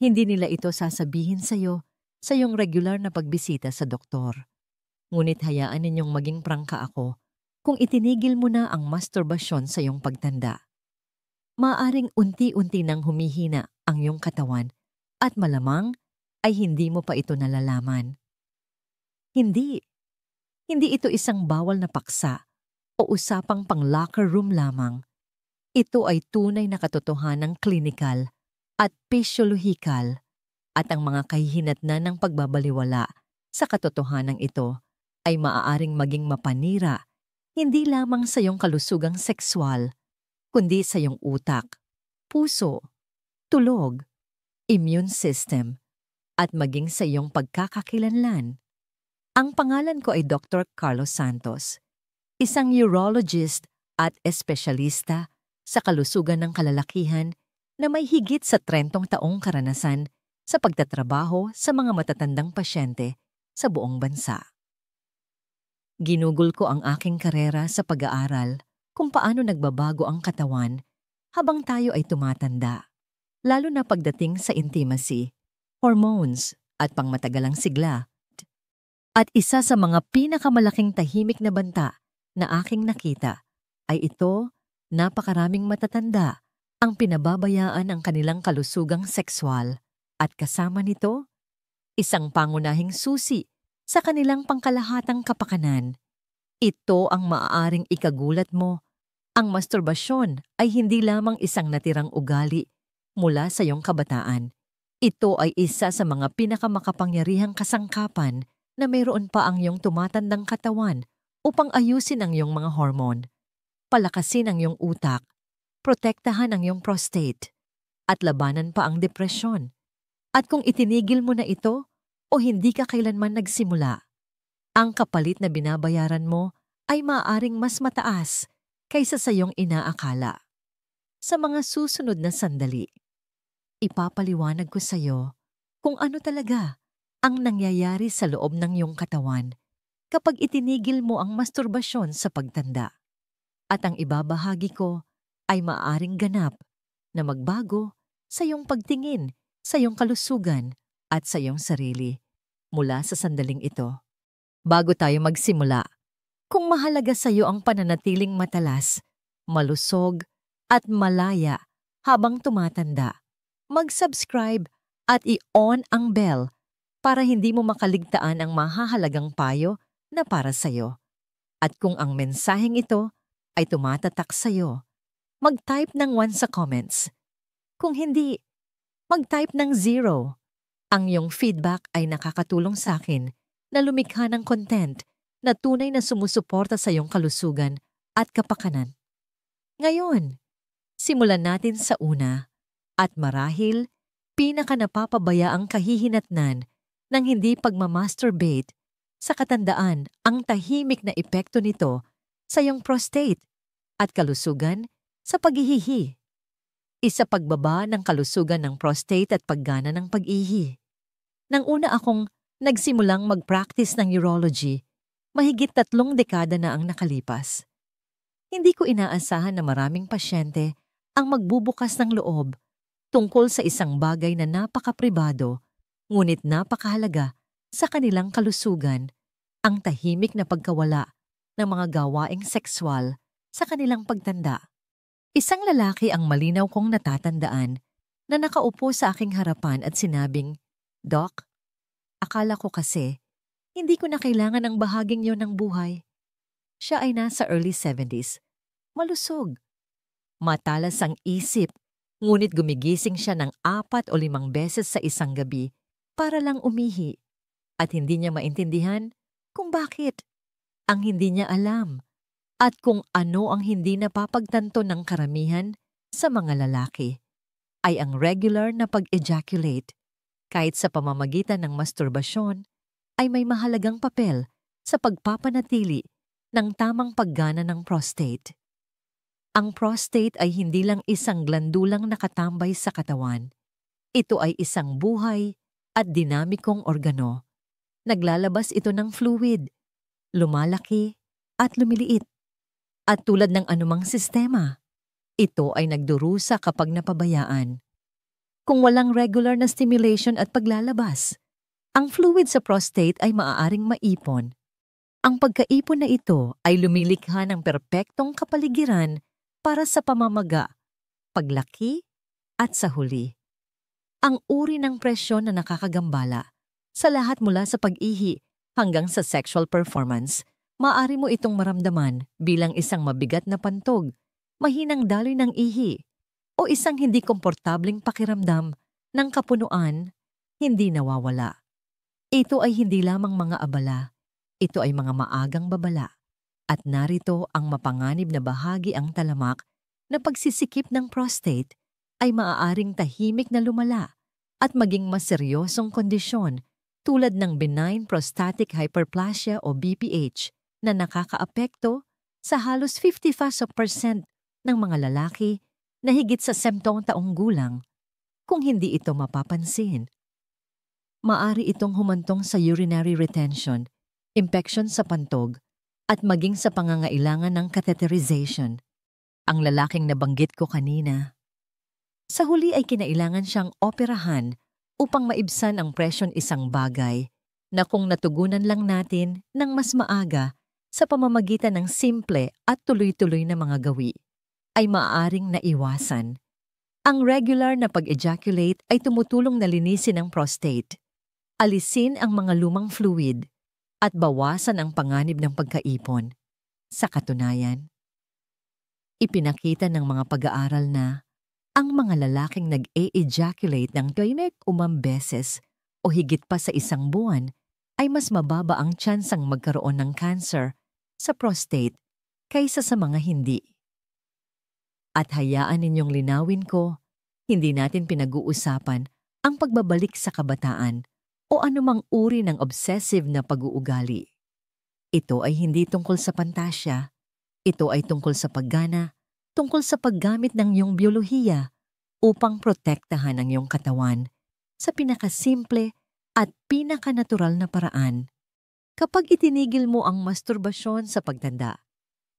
Hindi nila ito sasabihin sa'yo sa iyong regular na pagbisita sa doktor. Ngunit hayaan ninyong maging prangka ako kung itinigil mo na ang masturbasyon sa iyong pagtanda. Maaring unti-unti nang humihina ang iyong katawan at malamang ay hindi mo pa ito nalalaman. Hindi. Hindi ito isang bawal na paksa o usapang pang-locker room lamang. Ito ay tunay na katotohanang klinikal at pisyolohikal at ang mga kahihinatnan ng pagbabaliwala sa katotohanang ito ay maaaring maging mapanira hindi lamang sa iyong kalusugang sexual, kundi sa iyong utak, puso, tulog, immune system, at maging sa iyong pagkakakilanlan. Ang pangalan ko ay Dr. Carlos Santos, isang urologist at espesyalista sa kalusugan ng kalalakihan na may higit sa 30 taong karanasan sa pagtatrabaho sa mga matatandang pasyente sa buong bansa. Ginugol ko ang aking karera sa pag-aaral kung paano nagbabago ang katawan habang tayo ay tumatanda, lalo na pagdating sa intimacy, hormones at pangmatagalang sigla. At isa sa mga pinakamalaking tahimik na banta na aking nakita ay ito, napakaraming matatanda ang pinababayaan ang kanilang kalusugang sexual at kasama nito, isang pangunahing susi sa kanilang pangkalahatang kapakanan. Ito ang maaaring ikagulat mo. Ang masturbasyon ay hindi lamang isang natirang ugali mula sa iyong kabataan. Ito ay isa sa mga pinakamakapangyarihang kasangkapan na mayroon pa ang iyong tumatandang katawan upang ayusin ang iyong mga hormone, palakasin ang iyong utak, protektahan ang iyong prostate, at labanan pa ang depresyon. At kung itinigil mo na ito o hindi ka kailanman nagsimula, ang kapalit na binabayaran mo ay maaaring mas mataas kaysa sa iyong inaakala. Sa mga susunod na sandali, ipapaliwanag ko sa iyo kung ano talaga ang nangyayari sa loob ng iyong katawan kapag itinigil mo ang masturbasyon sa pagtanda. At ang ibabahagi ko ay maaaring ganap na magbago sa iyong pagtingin sa iyong kalusugan at sa iyong sarili mula sa sandaling ito. Bago tayo magsimula, kung mahalaga sa iyo ang pananatiling matalas, malusog at malaya habang tumatanda, mag-subscribe at i-on ang bell para hindi mo makaligtaan ang mahahalagang payo na para sa iyo. At kung ang mensaheng ito ay tumatatak sa iyo, mag-type ng 1 sa comments. Kung hindi, mag-type ng 0. Ang iyong feedback ay nakakatulong sa akin na lumikha ng content na tunay na sumusuporta sa iyong kalusugan at kapakanan. Ngayon, simulan natin sa una at marahil pinakanapapabayaang kahihinatnan ng hindi pagmamasturbate sa katandaan ang tahimik na epekto nito sa iyong prostate at kalusugan sa paghihihi. Isa pagbaba ng kalusugan ng prostate at paggana ng pag-ihi. Nang una akong nagsimulang mag-practice ng urology, mahigit 3 dekada na ang nakalipas. Hindi ko inaasahan na maraming pasyente ang magbubukas ng loob tungkol sa isang bagay na napakapribado, ngunit napakahalaga sa kanilang kalusugan, ang tahimik na pagkawala ng mga gawaing sexual sa kanilang pagtanda. Isang lalaki ang malinaw kong natatandaan na nakaupo sa aking harapan at sinabing, "Doc, akala ko kasi hindi ko na kailangan ang bahaging yon ng buhay." Siya ay nasa early 70s, malusog. Matalas ang isip, ngunit gumigising siya ng 4 o 5 beses sa isang gabi para lang umihi. At hindi niya maintindihan kung bakit. Ang hindi niya alam at kung ano ang hindi napapagtanto ng karamihan sa mga lalaki ay ang regular na pag-ejaculate kahit sa pamamagitan ng masturbasyon ay may mahalagang papel sa pagpapanatili ng tamang paggana ng prostate. Ang prostate ay hindi lang isang glandulang nakatambay sa katawan. Ito ay isang buhay at dinamikong organo. Naglalabas ito ng fluid, lumalaki at lumiliit. At tulad ng anumang sistema, ito ay nagdurusa kapag napabayaan. kung walang regular na stimulation at paglalabas. Ang fluid sa prostate ay maaaring maipon. Ang pagkaipon na ito ay lumilikha ng perpektong kapaligiran para sa pamamaga, paglaki, at sa huli. Ang uri ng presyon na nakakagambala, sa lahat mula sa pag-ihi hanggang sa sexual performance, maaari mo itong maramdaman bilang isang mabigat na pantog, mahinang daloy ng ihi, o isang hindi komportabling pakiramdam ng kapunuan, hindi nawawala. Ito ay hindi lamang mga abala, ito ay mga maagang babala. At narito ang mapanganib na bahagi ang talamak na pagsisikip ng prostate ay maaaring tahimik na lumala at maging mas seryosong kondisyon tulad ng benign prostatic hyperplasia o BPH na nakakaapekto sa halos 55% ng mga lalaki na higit sa 70 taong gulang. Kung hindi ito mapapansin, maaari itong humantong sa urinary retention, infection sa pantog, at maging sa pangangailangan ng catheterization. Ang lalaking nabanggit ko kanina. Sa huli ay kinailangan siyang operahan upang maibsan ang presyon, isang bagay na kung natugunan lang natin ng mas maaga sa pamamagitan ng simple at tuloy-tuloy na mga gawi, ay maaaring naiwasan. Ang regular na pag-ejaculate ay tumutulong na linisin ang prostate, alisin ang mga lumang fluid, at bawasan ang panganib ng pagkaipon. Sa katunayan, ipinakita ng mga pag-aaral na ang mga lalaking nag-e-ejaculate ng 20 beses o higit pa sa isang buwan ay mas mababa ang tsansang magkaroon ng cancer sa prostate kaysa sa mga hindi. At hayaan ninyong linawin ko, hindi natin pinag-uusapan ang pagbabalik sa kabataan o anumang uri ng obsessive na pag-uugali. Ito ay hindi tungkol sa pantasya. Ito ay tungkol sa paggana, tungkol sa paggamit ng iyong biyolohiya upang protektahan ang iyong katawan sa pinakasimple at pinakanatural na paraan. Kapag itinigil mo ang masturbasyon sa pagtanda,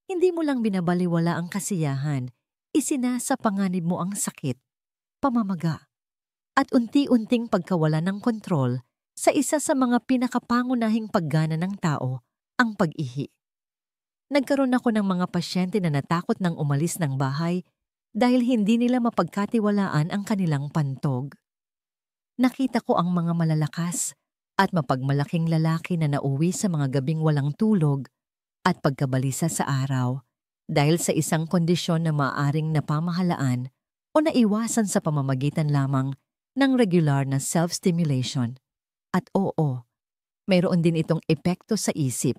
hindi mo lang binabaliwala ang kasiyahan, isinasapanganib mo ang sakit, pamamaga, at unti-unting pagkawala ng kontrol sa isa sa mga pinakapangunahing paggana ng tao, ang pag-ihi. Nagkaroon ako ng mga pasyente na natakot ng umalis ng bahay dahil hindi nila mapagkatiwalaan ang kanilang pantog. Nakita ko ang mga malalakas at mapagmalaking lalaki na nauwi sa mga gabing walang tulog at pagkabalisa sa araw dahil sa isang kondisyon na maaaring napamahalaan o naiwasan sa pamamagitan lamang ng regular na self-stimulation. At oo, mayroon din itong epekto sa isip,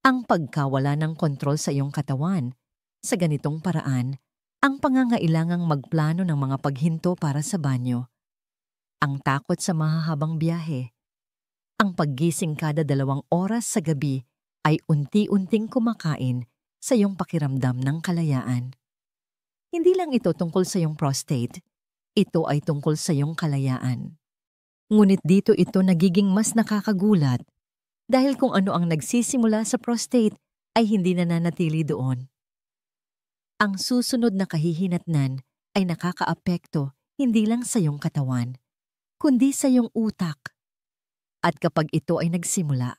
ang pagkawala ng kontrol sa iyong katawan. Sa ganitong paraan, ang pangangailangang magplano ng mga paghinto para sa banyo, ang takot sa mahahabang biyahe, ang paggising kada 2 oras sa gabi ay unti-unting kumakain sa iyong pakiramdam ng kalayaan. Hindi lang ito tungkol sa iyong prostate, ito ay tungkol sa iyong kalayaan. Ngunit dito ito nagiging mas nakakagulat dahil kung ano ang nagsisimula sa prostate ay hindi nananatili doon. Ang susunod na kahihinatnan ay nakakaapekto hindi lang sa iyong katawan, kundi sa iyong utak. At kapag ito ay nagsimula,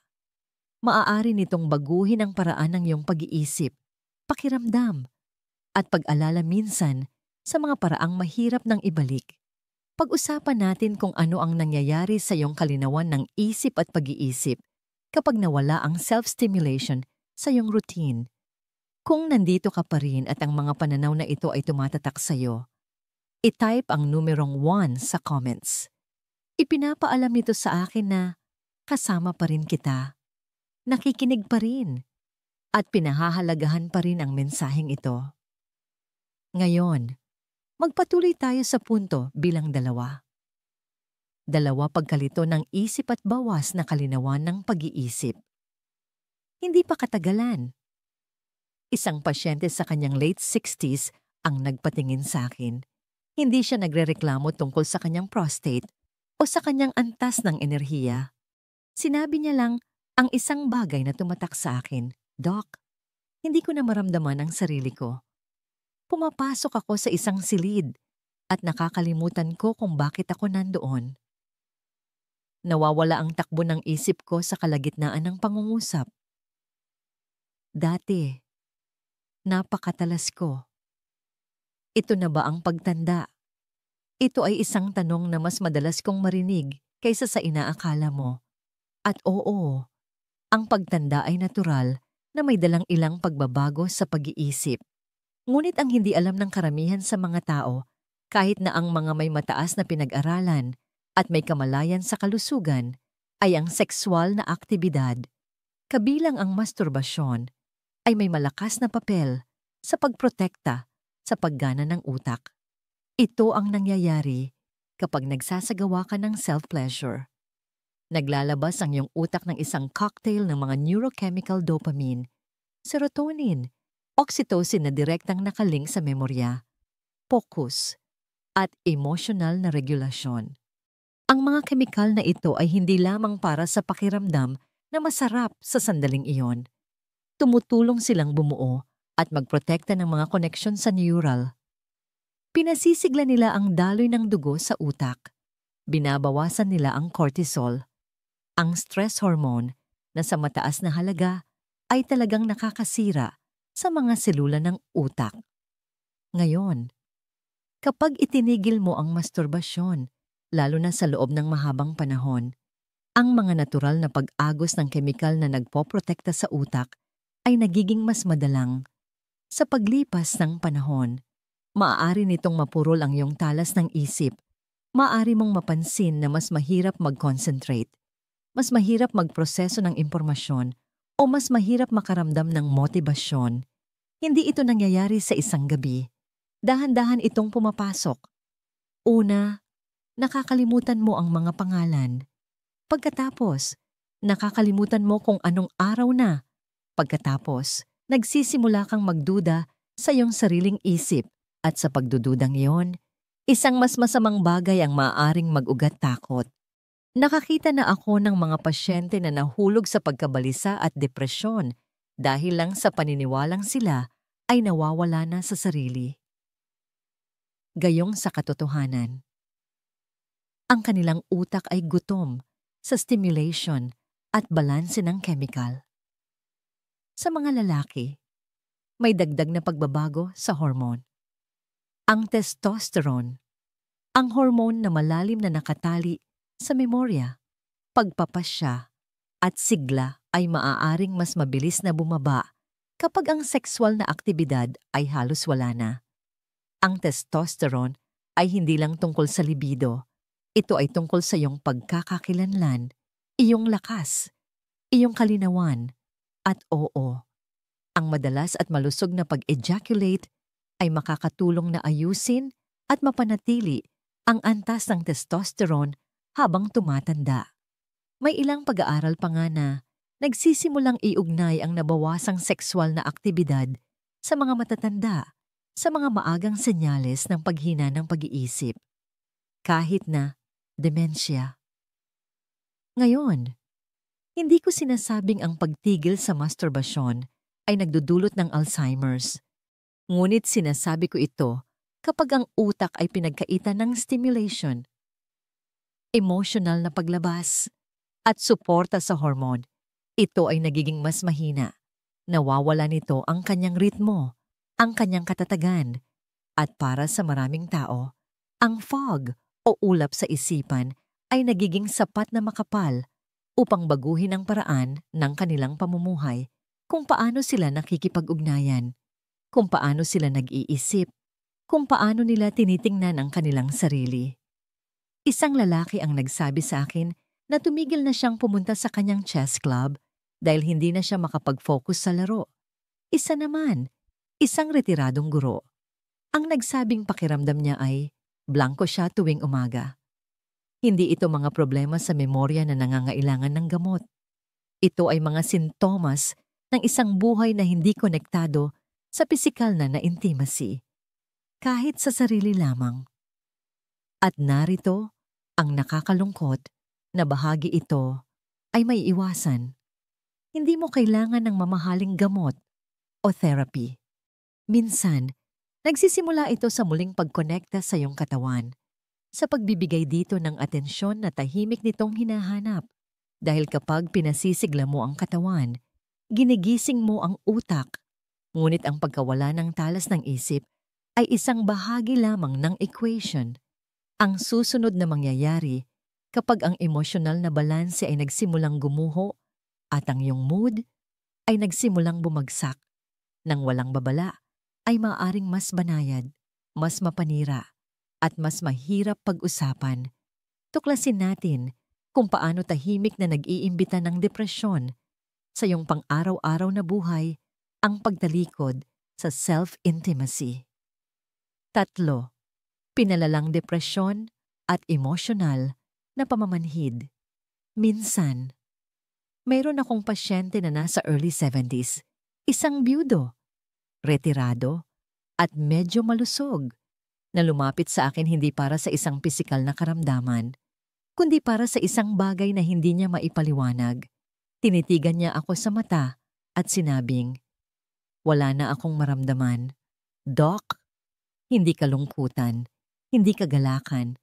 maaari nitong baguhin ang paraan ng iyong pag-iisip, pakiramdam, at pag-alala minsan sa mga paraang mahirap ng ibalik. Pag-usapan natin kung ano ang nangyayari sa iyong kalinawan ng isip at pag-iisip kapag nawala ang self-stimulation sa iyong routine. Kung nandito ka pa rin at ang mga pananaw na ito ay tumatatak sa iyo, i-type ang numerong 1 sa comments. Ipinapaalam ito sa akin na kasama pa rin kita, nakikinig pa rin, at pinahahalagahan pa rin ang mensaheng ito. Ngayon, magpatuloy tayo sa punto bilang 2. 2 pagkalito ng isip at bawas na kalinawan ng pag-iisip. Hindi pa katagalan. Isang pasyente sa kanyang late 60s ang nagpatingin sa akin. Hindi siya nagrereklamo tungkol sa kanyang prostate o sa kanyang antas ng enerhiya. Sinabi niya lang ang isang bagay na tumatak sa akin, "Doc, hindi ko na maramdaman ang sarili ko. Pumapasok ako sa isang silid at nakakalimutan ko kung bakit ako nandoon. Nawawala ang takbo ng isip ko sa kalagitnaan ng pangungusap. Dati, napakatalas ko. Ito na ba ang pagtanda? Ito ay isang tanong na mas madalas kong marinig kaysa sa inaakala mo. At oo, ang pagtanda ay natural na may dalang ilang pagbabago sa pag-iisip. Ngunit ang hindi alam ng karamihan sa mga tao, kahit na ang mga may mataas na pinag-aralan at may kamalayan sa kalusugan, ay ang sexual na aktibidad, kabilang ang masturbasyon, ay may malakas na papel sa pagprotekta sa paggana ng utak. Ito ang nangyayari kapag nagsasagawa ka ng self-pleasure. Naglalabas ang iyong utak ng isang cocktail ng mga neurochemical dopamine, serotonin, oxytocin na direktang nakalink sa memorya, focus, at emotional na regulasyon. Ang mga kemikal na ito ay hindi lamang para sa pakiramdam na masarap sa sandaling iyon. Tumutulong silang bumuo at magprotekta ng mga koneksyon sa neural. Pinasisigla nila ang daloy ng dugo sa utak. Binabawasan nila ang cortisol, ang stress hormone na sa mataas na halaga ay talagang nakakasira sa mga selula ng utak. Ngayon, kapag itinigil mo ang masturbasyon, lalo na sa loob ng mahabang panahon, ang mga natural na pag-agos ng kemikal na nagpoprotekta sa utak ay nagiging mas madalang. Sa paglipas ng panahon, maaari nitong mapurol ang iyong talas ng isip. Maaari mong mapansin na mas mahirap mag-concentrate, mas mahirap magproseso ng impormasyon, o mas mahirap makaramdam ng motibasyon. Hindi ito nangyayari sa isang gabi. Dahan-dahan itong pumapasok. Una, nakakalimutan mo ang mga pangalan. Pagkatapos, nakakalimutan mo kung anong araw na. Pagkatapos, nagsisimula kang magduda sa iyong sariling isip at sa pagdududang iyon, isang mas masamang bagay ang maaaring mag-ugat takot. Nakakita na ako ng mga pasyente na nahulog sa pagkabalisa at depresyon dahil lang sa paniniwalang sila ay nawawala na sa sarili. Gayong sa katotohanan, ang kanilang utak ay gutom sa stimulation at balanse ng chemical. Sa mga lalaki, may dagdag na pagbabago sa hormone. Ang testosterone, ang hormone na malalim na nakatali sa memorya, pagpapasya at sigla ay maaaring mas mabilis na bumaba kapag ang sexual na aktibidad ay halos wala na. Ang testosterone ay hindi lang tungkol sa libido. Ito ay tungkol sa iyong pagkakakilanlan, iyong lakas, iyong kalinawan, at oo, ang madalas at malusog na pag-ejaculate ay makakatulong na ayusin at mapanatili ang antas ng testosterone habang tumatanda. May ilang pag-aaral pa nga na nagsisimulang iugnay ang nabawasang sexual na aktibidad sa mga matatanda sa mga maagang senyales ng paghina ng pag-iisip, kahit na demensya. Ngayon, hindi ko sinasabing ang pagtigil sa masturbasyon ay nagdudulot ng Alzheimer's. Ngunit sinasabi ko ito kapag ang utak ay pinagkaitan ng stimulation, emotional na paglabas, at suporta sa hormone. Ito ay nagiging mas mahina. Nawawala nito ang kanyang ritmo, ang kanyang katatagan, at para sa maraming tao, ang fog o ulap sa isipan ay nagiging sapat na makapal upang baguhin ang paraan ng kanilang pamumuhay, kung paano sila nakikipag-ugnayan, kung paano sila nag-iisip, kung paano nila tinitingnan ang kanilang sarili. Isang lalaki ang nagsabi sa akin na tumigil na siyang pumunta sa kanyang chess club dahil hindi na siya makapag-focus sa laro. Isa naman, isang retiradong guro, ang nagsabing pakiramdam niya ay blanko siya tuwing umaga. Hindi ito mga problema sa memorya na nangangailangan ng gamot. Ito ay mga sintomas ng isang buhay na hindi konektado sa pisikal na intimacy, kahit sa sarili lamang. At narito ang nakakalungkot na bahagi ito ay may iwasan. Hindi mo kailangan ng mamahaling gamot o therapy. Minsan, Nagsisimula ito sa muling pagkonekta sa iyong katawan, sa pagbibigay dito ng atensyon na tahimik nitong hinahanap. Dahil kapag pinasisigla mo ang katawan, ginigising mo ang utak. Ngunit ang pagkawala ng talas ng isip ay isang bahagi lamang ng equation. Ang susunod na mangyayari kapag ang emosyonal na balanse ay nagsimulang gumuho at ang iyong mood ay nagsimulang bumagsak. Nang walang babala, ay maaaring mas banayad, mas mapanira, at mas mahirap pag-usapan. Tuklasin natin kung paano tahimik na nag-iimbita ng depresyon sa iyong pang-araw-araw na buhay ang pagtalikod sa self-intimacy. 3. Pinalalang depresyon at emosyonal na pamamanhid. Minsan, mayroon akong pasyente na nasa early 70s, isang byudo, retirado, at medyo malusog, na lumapit sa akin hindi para sa isang pisikal na karamdaman, kundi para sa isang bagay na hindi niya maipaliwanag. Tinitigan niya ako sa mata at sinabing, "Wala na akong maramdaman. Doc, hindi kalungkutan, hindi kagalakan,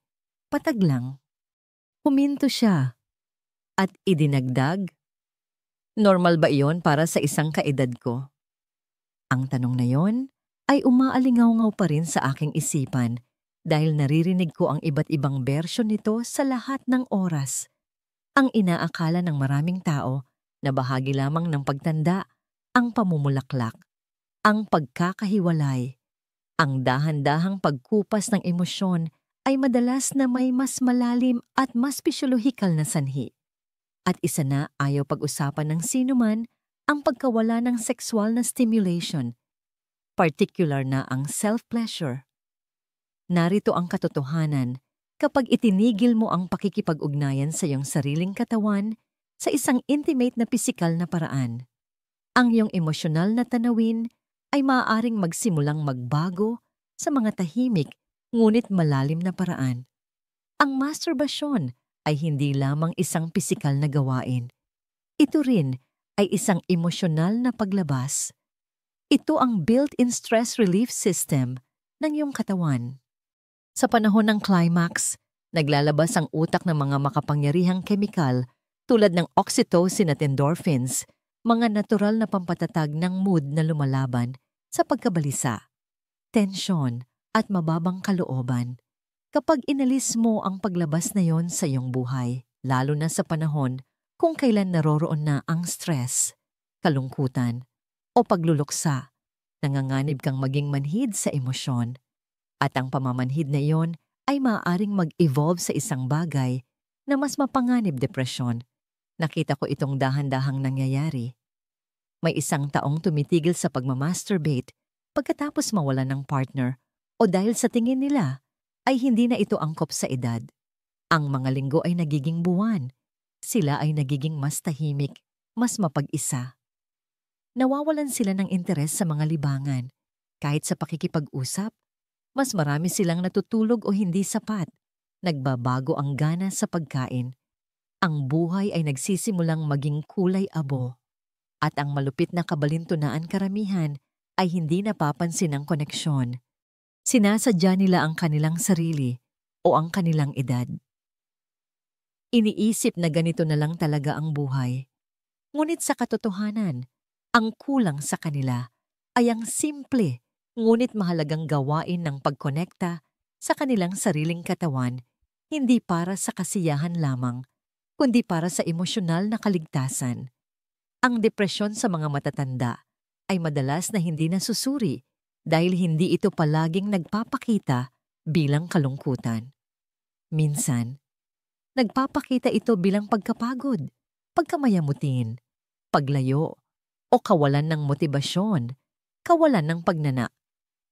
patag lang." Huminto siya at idinagdag, "Normal ba iyon para sa isang kaedad ko?" Ang tanong na yon ay umaalingaw-ngaw pa rin sa aking isipan dahil naririnig ko ang iba't ibang bersyon nito sa lahat ng oras. Ang inaakala ng maraming tao na bahagi lamang ng pagtanda, ang pamumulaklak, ang pagkakahiwalay, ang dahan-dahang pagkupas ng emosyon ay madalas na may mas malalim at mas pisyolohikal na sanhi. At isa na ayaw pag-usapan ng sinuman ang pagkawala ng sexual na stimulation, particular na ang self-pleasure. Narito ang katotohanan kapag itinigil mo ang pakikipag-ugnayan sa iyong sariling katawan sa isang intimate na pisikal na paraan. Ang iyong emosyonal na tanawin ay maaaring magsimulang magbago sa mga tahimik ngunit malalim na paraan. Ang masturbasyon ay hindi lamang isang pisikal na gawain. Ito rin ay isang emosyonal na paglabas. Ito ang built-in stress relief system ng iyong katawan. Sa panahon ng climax, naglalabas ang utak ng mga makapangyarihang kemikal tulad ng oxytocin at endorphins, mga natural na pampatatag ng mood na lumalaban sa pagkabalisa, tensyon at mababang kalooban. Kapag inalis mo ang paglabas na yon sa iyong buhay, lalo na sa panahon kung kailan naroroon na ang stress, kalungkutan, o pagluluksa, nanganganib kang maging manhid sa emosyon. At ang pamamanhid na iyon ay maaaring mag-evolve sa isang bagay na mas mapanganib depresyon. Nakita ko itong dahan-dahang nangyayari. May isang taong tumitigil sa pagmamasturbate pagkatapos mawala ng partner o dahil sa tingin nila ay hindi na ito angkop sa edad. Ang mga linggo ay nagiging buwan. Sila ay nagiging mas tahimik, mas mapag-isa. Nawawalan sila ng interes sa mga libangan. Kahit sa pakikipag-usap, mas marami silang natutulog o hindi sapat. Nagbabago ang gana sa pagkain. Ang buhay ay nagsisimulang maging kulay abo. At ang malupit na kabalintunaan karamihan ay hindi napapansin ang koneksyon. Sinasadya nila ang kanilang sarili o ang kanilang edad. Iniisip na ganito na lang talaga ang buhay. Ngunit sa katotohanan, ang kulang sa kanila ay ang simple ngunit mahalagang gawain ng pagkonekta sa kanilang sariling katawan, hindi para sa kasiyahan lamang, kundi para sa emosyonal na kaligtasan. Ang depresyon sa mga matatanda ay madalas na hindi nasusuri dahil hindi ito palaging nagpapakita bilang kalungkutan. Minsan, nagpapakita ito bilang pagkapagod, pagkamayamutin, paglayo, o kawalan ng motibasyon, kawalan ng pagnana.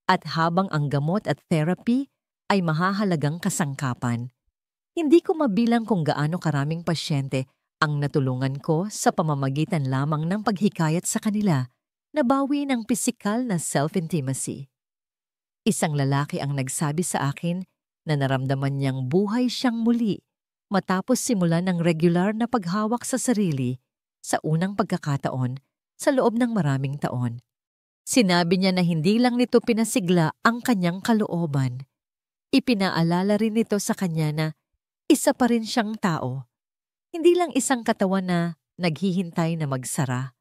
At habang ang gamot at therapy ay mahahalagang kasangkapan, hindi ko mabilang kung gaano karaming pasyente ang natulungan ko sa pamamagitan lamang ng paghikayat sa kanila na bawi ng pisikal na self-intimacy. Isang lalaki ang nagsabi sa akin na naramdaman niyang buhay siyang muli matapos simulan ng regular na paghawak sa sarili sa unang pagkakataon sa loob ng maraming taon. Sinabi niya na hindi lang nito pinasigla ang kanyang kalooban. Ipinaalala rin nito sa kanya na isa pa rin siyang tao. Hindi lang isang katawan na naghihintay na magsara.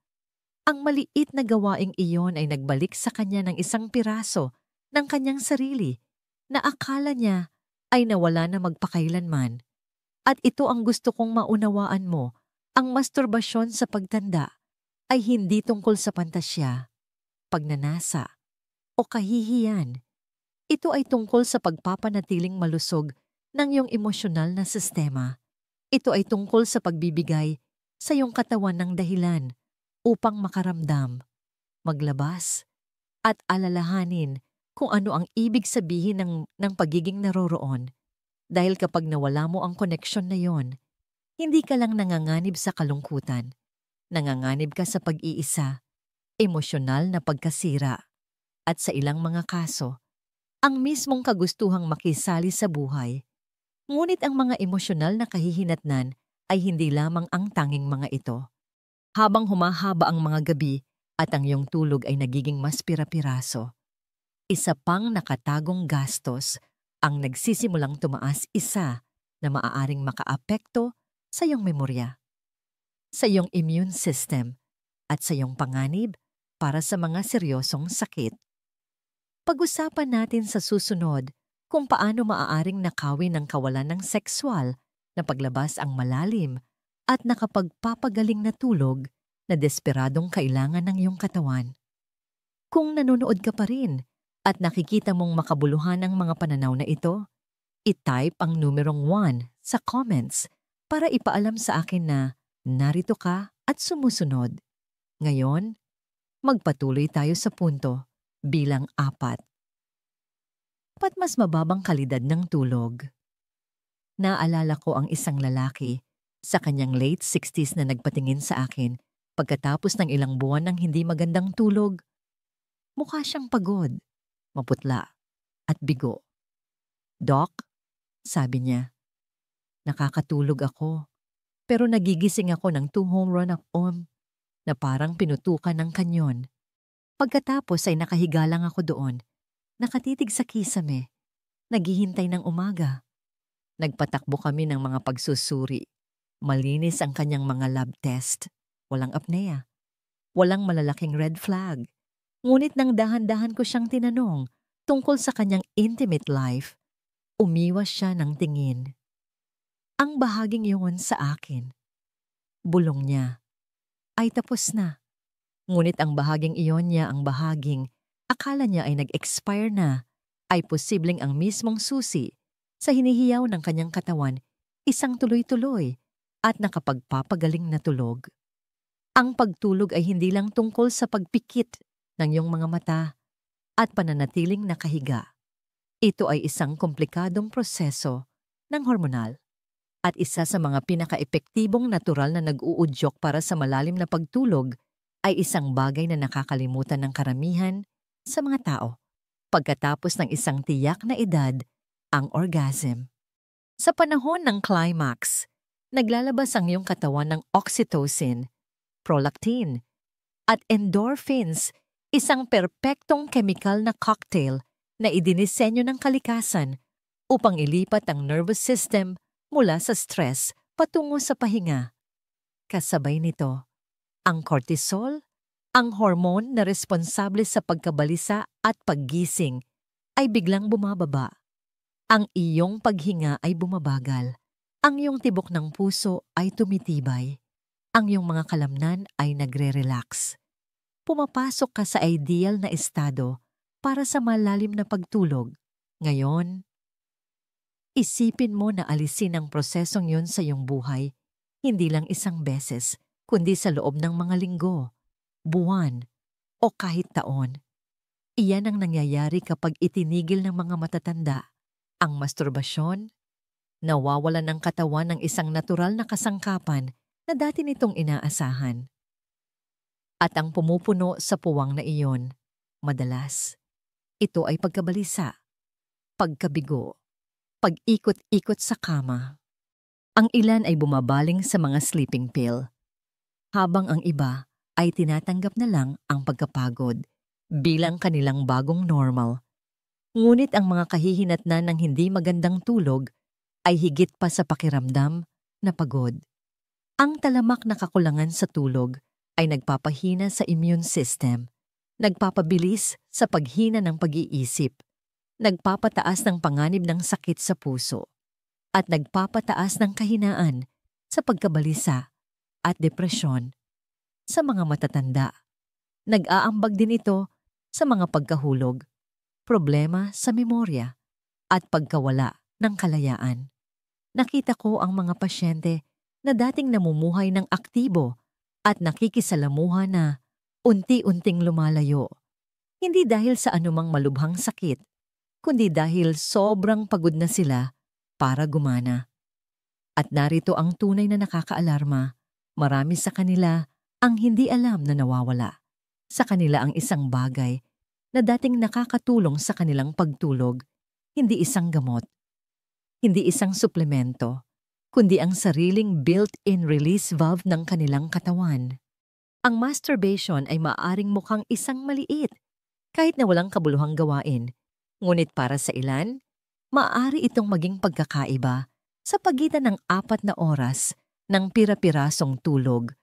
Ang maliit na gawaing iyon ay nagbalik sa kanya ng isang piraso ng kanyang sarili na akala niya ay nawala na magpakailanman. At ito ang gusto kong maunawaan mo, ang masturbasyon sa pagtanda ay hindi tungkol sa pantasya, pagnanasa, o kahihiyan. Ito ay tungkol sa pagpapanatiling malusog ng iyong emosyonal na sistema. Ito ay tungkol sa pagbibigay sa iyong katawan ng dahilan upang makaramdam, maglabas, at alalahanin kung ano ang ibig sabihin ng pagiging naroroon. Dahil kapag nawala mo ang koneksyon na yon, hindi ka lang nanganganib sa kalungkutan. Nanganganib ka sa pag-iisa, emosyonal na pagkasira, at sa ilang mga kaso, ang mismong kagustuhang makisali sa buhay. Ngunit ang mga emosyonal na kahihinatnan ay hindi lamang ang tanging mga ito. Habang humahaba ang mga gabi at ang iyong tulog ay nagiging mas pira-piraso, isa pang nakatagong gastos ang nagsisimulang tumaas, isa na maaaring makaapekto sa iyong memorya, sa iyong immune system, at sa iyong panganib para sa mga seryosong sakit. Pag-usapan natin sa susunod kung paano maaaring nakawin ng kawalan ng sexual na paglabas ang malalim at nakapagpapagaling na tulog na desperadong kailangan ng iyong katawan. Kung nanonood ka pa rin at nakikita mong makabuluhan ang mga pananaw na ito, i-type ang numerong 1 sa comments para ipaalam sa akin na narito ka at sumusunod. Ngayon, magpatuloy tayo sa punto bilang 4. Ba't mas mababang kalidad ng tulog? Naalala ko ang isang lalaki sa kanyang late 60s na nagpatingin sa akin pagkatapos ng ilang buwan ng hindi magandang tulog. Mukha siyang pagod, maputla, at bigo. "Doc," sabi niya, "nakakatulog ako, pero nagigising ako ng 2 home run na parang pinutukan ng kanyon. Pagkatapos ay nakahiga lang ako doon, nakatitig sa kisame, naghihintay ng umaga." Nagpatakbo kami ng mga pagsusuri. Malinis ang kanyang mga lab test. Walang apnea. Walang malalaking red flag. Ngunit nang dahan-dahan ko siyang tinanong tungkol sa kanyang intimate life, umiwas siya ng tingin. Ang bahaging iyon sa akin, bulong niya, ay tapos na. Ngunit ang bahaging iyon niya, ang bahaging akala niya ay nag-expire na, ay posibleng ang mismong susi sa hinihiyaw ng kanyang katawan, isang tuloy-tuloy at nakapagpapagaling na tulog. Ang pagtulog ay hindi lang tungkol sa pagpikit ng iyong mga mata at pananatiling nakahiga. Ito ay isang komplikadong proseso ng hormonal at isa sa mga pinaka-epektibong natural na nag-uudyok para sa malalim na pagtulog ay isang bagay na nakakalimutan ng karamihan sa mga tao pagkatapos ng isang tiyak na edad, ang orgasm. Sa panahon ng climax, naglalabas ang iyong katawan ng oxytocin, prolactin, at endorphins, isang perpektong chemical na cocktail na idinisenyo ng kalikasan upang ilipat ang nervous system mula sa stress patungo sa pahinga. Kasabay nito, ang cortisol, ang hormone na responsable sa pagkabalisa at paggising, ay biglang bumababa. Ang iyong paghinga ay bumabagal. Ang iyong tibok ng puso ay tumitibay. Ang iyong mga kalamnan ay nagre-relax. Pumapasok ka sa ideal na estado para sa malalim na pagtulog. Ngayon, isipin mo na alisin ang prosesong yun sa iyong buhay, hindi lang isang beses, kundi sa loob ng mga linggo, buwan, o kahit taon. Iyan ang nangyayari kapag itinigil ng mga matatanda ang masturbasyon, nawawalan ng katawan ng isang natural na kasangkapan na dati nitong inaasahan. At ang pumupuno sa puwang na iyon, madalas, ito ay pagkabalisa, pagkabigo, pag-ikot-ikot sa kama. Ang ilan ay bumabaling sa mga sleeping pill, habang ang iba ay tinatanggap na lang ang pagkapagod bilang kanilang bagong normal. Ngunit ang mga kahihinatnan ng hindi magandang tulog ay higit pa sa pakiramdam na pagod. Ang talamak na kakulangan sa tulog ay nagpapahina sa immune system, nagpapabilis sa paghina ng pag-iisip, nagpapataas ng panganib ng sakit sa puso, at nagpapataas ng kahinaan sa pagkabalisa at depresyon sa mga matatanda. Nag-aambag din ito sa mga pagkahulog, problema sa memorya, at pagkawala ng kalayaan. Nakita ko ang mga pasyente na dating namumuhay ng aktibo at nakikisalamuha na unti-unting lumalayo. Hindi dahil sa anumang malubhang sakit, kundi dahil sobrang pagod na sila para gumana. At narito ang tunay na nakakaalarma, marami sa kanila ang hindi alam na nawawala. Sa kanila ang isang bagay na dating nakakatulong sa kanilang pagtulog, hindi isang gamot, hindi isang suplemento, kundi ang sariling built-in release valve ng kanilang katawan. Ang masturbation ay maaaring mukhang isang maliit, kahit na walang kabuluhang gawain. Ngunit para sa ilan, maaari itong maging pagkakaiba sa pagitan ng 4 na oras ng pira-pirasong tulog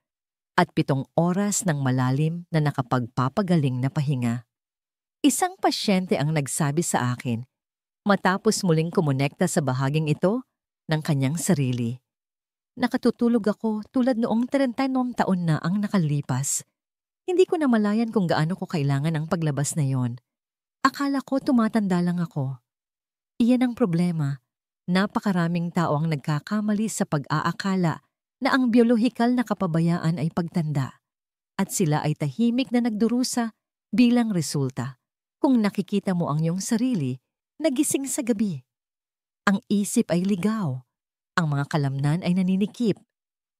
at 7 oras ng malalim na nakapagpapagaling na pahinga. Isang pasyente ang nagsabi sa akin, matapos muling kumonekta sa bahaging ito ng kanyang sarili. Nakatutulog ako tulad noong 39 taon na ang nakalipas. Hindi ko namalayan kung gaano ko kailangan ang paglabas na yon. Akala ko tumatanda lang ako. Iyan ang problema. Napakaraming tao ang nagkakamali sa pag-aakala na ang biolohikal na kapabayaan ay pagtanda at sila ay tahimik na nagdurusa bilang resulta. Kung nakikita mo ang iyong sarili, nagising sa gabi. Ang isip ay ligaw. Ang mga kalamnan ay naninikip.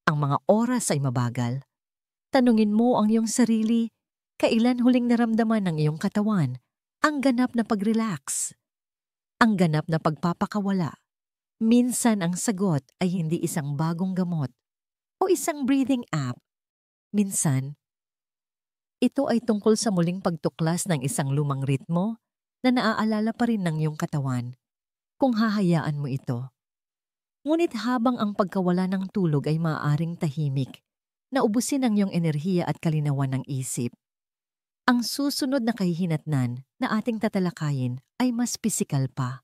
Ang mga oras ay mabagal. Tanungin mo ang iyong sarili, kailan huling naramdaman ng iyong katawan ang ganap na pag-relax? Ang ganap na pagpapakawala. Minsan ang sagot ay hindi isang bagong gamot o isang breathing app. Minsan, ito ay tungkol sa muling pagtuklas ng isang lumang ritmo na naaalala pa rin ng iyong katawan kung hahayaan mo ito. Ngunit habang ang pagkawala ng tulog ay maaaring tahimik, naubusin ang iyong enerhiya at kalinawan ng isip. Ang susunod na kahihinatnan na ating tatalakayin ay mas pisikal pa.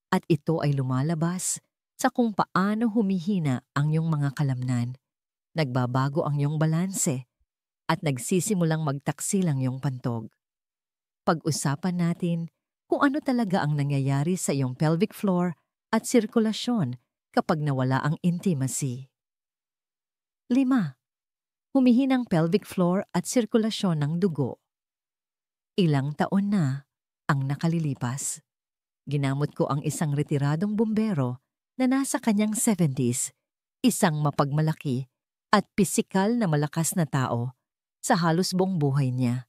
At ito ay lumalabas sa kung paano humihina ang iyong mga kalamnan. Nagbabago ang iyong balanse at nagsisimulang magtaksil ang iyong pantog. Pag-usapan natin kung ano talaga ang nangyayari sa iyong pelvic floor at sirkulasyon kapag nawala ang intimacy. 5. Humihinang pelvic floor at sirkulasyon ng dugo. Ilang taon na ang nakalilipas. Ginamot ko ang isang retiradong bumbero na nasa kanyang 70s, isang mapagmalaki at pisikal na malakas na tao sa halos buong buhay niya.